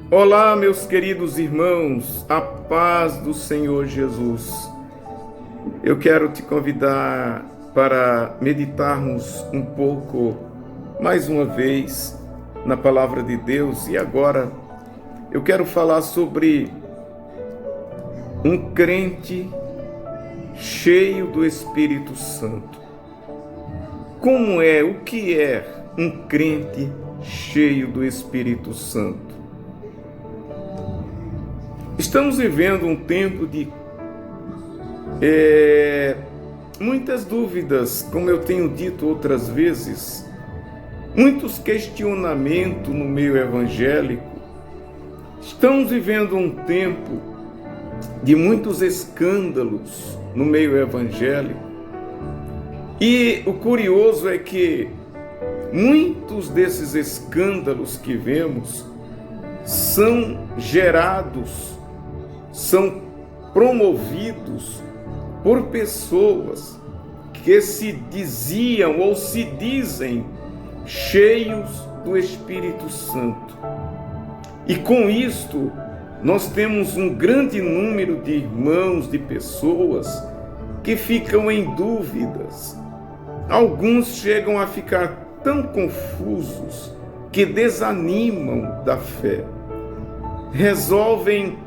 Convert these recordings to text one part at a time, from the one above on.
Olá, meus queridos irmãos, a paz do Senhor Jesus. Eu quero te convidar para meditarmos um pouco, mais uma vez, na Palavra de Deus. E agora eu quero falar sobre um crente cheio do Espírito Santo. O que é um crente cheio do Espírito Santo? Estamos vivendo um tempo de muitas dúvidas, como eu tenho dito outras vezes, muitos questionamentos no meio evangélico. Estamos vivendo um tempo de muitos escândalos no meio evangélico. E o curioso é que muitos desses escândalos que vemos são gerados, são promovidos por pessoas que se diziam ou se dizem cheios do Espírito Santo. E com isto, nós temos um grande número de irmãos, de pessoas que ficam em dúvidas. Alguns chegam a ficar tão confusos que desanimam da fé. Resolvem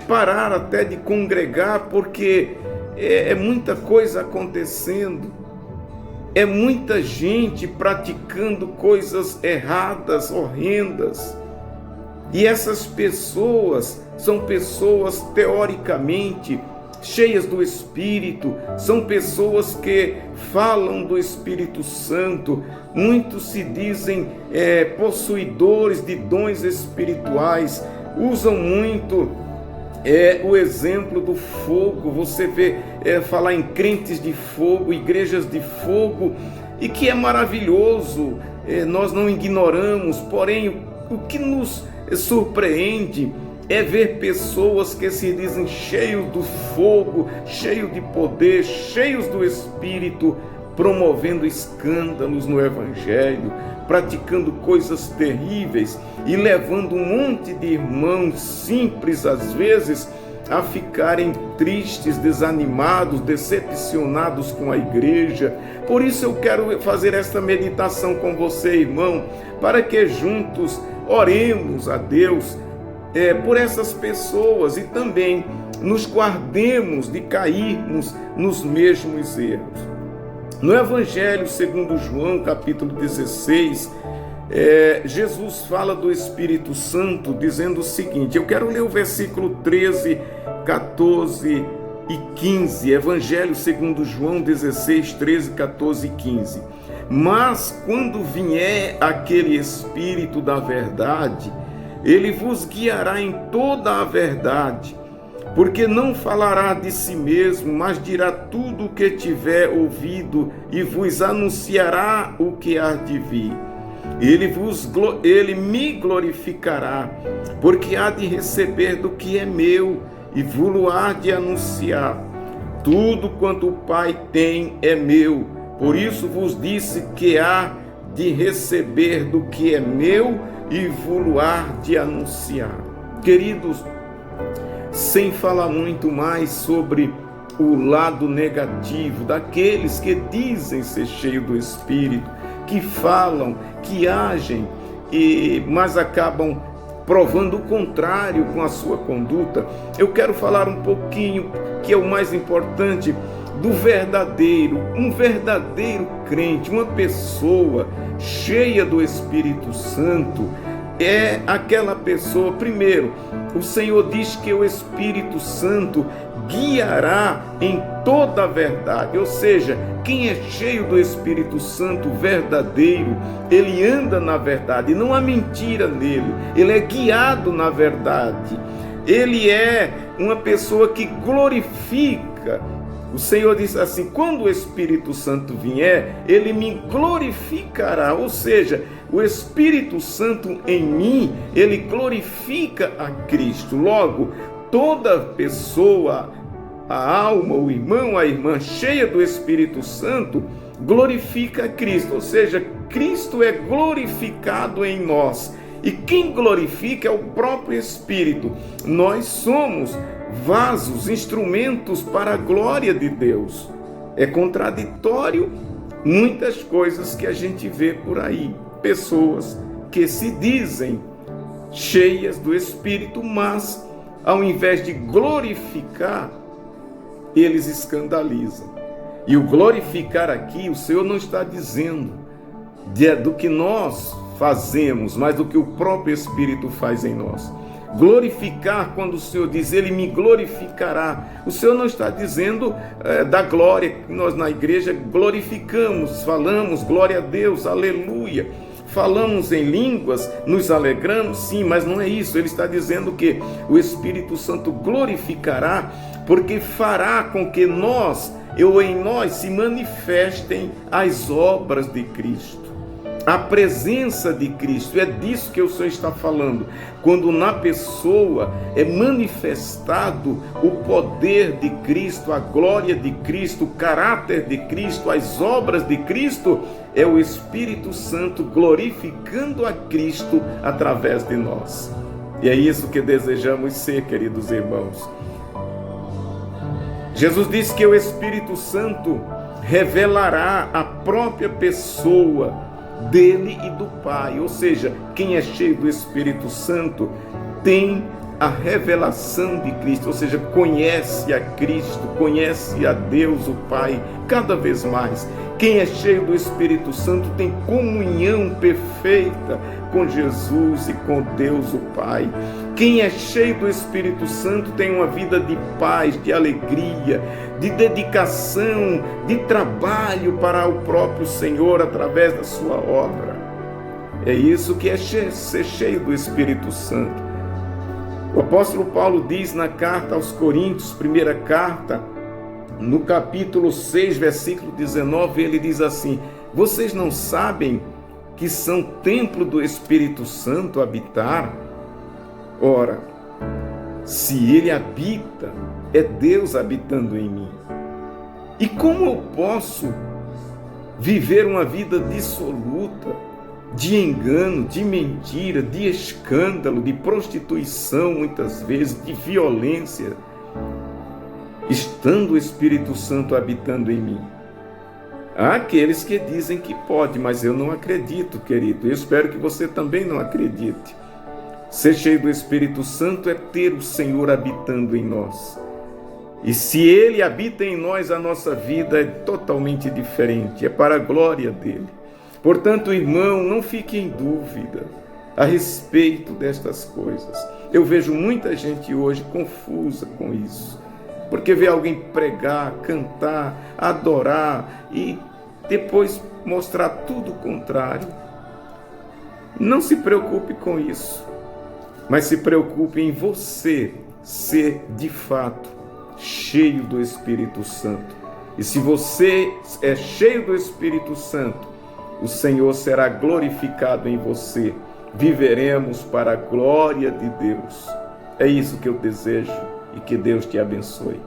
parar até de congregar, porque é muita coisa acontecendo, é muita gente praticando coisas erradas, horrendas, e essas pessoas são pessoas teoricamente cheias do Espírito, são pessoas que falam do Espírito Santo, muitos se dizem possuidores de dons espirituais, usam muito o exemplo do fogo. Você vê falar em crentes de fogo, igrejas de fogo, e que é maravilhoso, nós não ignoramos, porém o que nos surpreende é ver pessoas que se dizem cheios do fogo, cheios de poder, cheios do Espírito, promovendo escândalos no Evangelho, praticando coisas terríveis e levando um monte de irmãos simples, às vezes, a ficarem tristes, desanimados, decepcionados com a igreja. Por isso eu quero fazer esta meditação com você, irmão, para que juntos oremos a Deus por essas pessoas e também nos guardemos de cairmos nos mesmos erros. No Evangelho segundo João, capítulo 16, Jesus fala do Espírito Santo dizendo o seguinte, eu quero ler o versículo 13, 14 e 15, Evangelho segundo João 16, 13, 14 e 15. Mas quando vier aquele Espírito da verdade, ele vos guiará em toda a verdade, porque não falará de si mesmo, mas dirá tudo o que tiver ouvido e vos anunciará o que há de vir. Ele me glorificará, porque há de receber do que é meu e vos há de anunciar. Tudo quanto o Pai tem é meu, por isso vos disse que há de receber do que é meu e vos há de anunciar. Queridos, sem falar muito mais sobre o lado negativo daqueles que dizem ser cheios do Espírito, que falam, que agem, mas acabam provando o contrário com a sua conduta, eu quero falar um pouquinho, que é o mais importante, do verdadeiro, um verdadeiro crente, uma pessoa cheia do Espírito Santo, é aquela pessoa, primeiro, o Senhor diz que o Espírito Santo guiará em toda a verdade, ou seja, quem é cheio do Espírito Santo verdadeiro, ele anda na verdade, não há mentira nele, ele é guiado na verdade, ele é uma pessoa que glorifica. O Senhor diz assim, quando o Espírito Santo vier, ele me glorificará, ou seja, o Espírito Santo em mim, ele glorifica a Cristo. Logo, toda pessoa, a alma, o irmão, a irmã cheia do Espírito Santo, glorifica a Cristo, ou seja, Cristo é glorificado em nós. E quem glorifica é o próprio Espírito. Nós somos vasos, instrumentos para a glória de Deus. É contraditório muitas coisas que a gente vê por aí. Pessoas que se dizem cheias do Espírito, mas ao invés de glorificar, eles escandalizam. E o glorificar aqui, o Senhor não está dizendo do que nós fazemos, mas do que o próprio Espírito faz em nós. Glorificar, quando o Senhor diz, Ele me glorificará, o Senhor não está dizendo da glória que nós na igreja glorificamos, falamos glória a Deus, aleluia, falamos em línguas, nos alegramos, sim, mas não é isso. Ele está dizendo que o Espírito Santo glorificará, porque fará com que em nós se manifestem as obras de Cristo. A presença de Cristo, é disso que o Senhor está falando. Quando na pessoa é manifestado o poder de Cristo, a glória de Cristo, o caráter de Cristo, as obras de Cristo, é o Espírito Santo glorificando a Cristo através de nós. E é isso que desejamos ser, queridos irmãos. Jesus disse que o Espírito Santo revelará a própria pessoa dele e do Pai, ou seja, quem é cheio do Espírito Santo tem a revelação de Cristo, ou seja, conhece a Cristo, conhece a Deus, o Pai, cada vez mais. Quem é cheio do Espírito Santo tem comunhão perfeita com Jesus e com Deus, o Pai. Quem é cheio do Espírito Santo tem uma vida de paz, de alegria, de dedicação, de trabalho para o próprio Senhor através da sua obra. É isso que é ser cheio do Espírito Santo. O apóstolo Paulo diz na carta aos Coríntios, primeira carta, no capítulo 6, versículo 19, ele diz assim: vocês não sabem que são templo do Espírito Santo habitar? Ora, se ele habita, é Deus habitando em mim. E como eu posso viver uma vida dissoluta, de engano, de mentira, de escândalo, de prostituição, muitas vezes, de violência, estando o Espírito Santo habitando em mim? Há aqueles que dizem que pode, mas eu não acredito, querido. Eu espero que você também não acredite. Ser cheio do Espírito Santo é ter o Senhor habitando em nós. E se Ele habita em nós, a nossa vida é totalmente diferente, é para a glória dEle. Portanto, irmão, não fique em dúvida a respeito destas coisas. Eu vejo muita gente hoje confusa com isso, porque vê alguém pregar, cantar, adorar e depois mostrar tudo o contrário. Não se preocupe com isso, mas se preocupe em você ser de fato cheio do Espírito Santo. E se você é cheio do Espírito Santo, o Senhor será glorificado em você. Viveremos para a glória de Deus. É isso que eu desejo e que Deus te abençoe.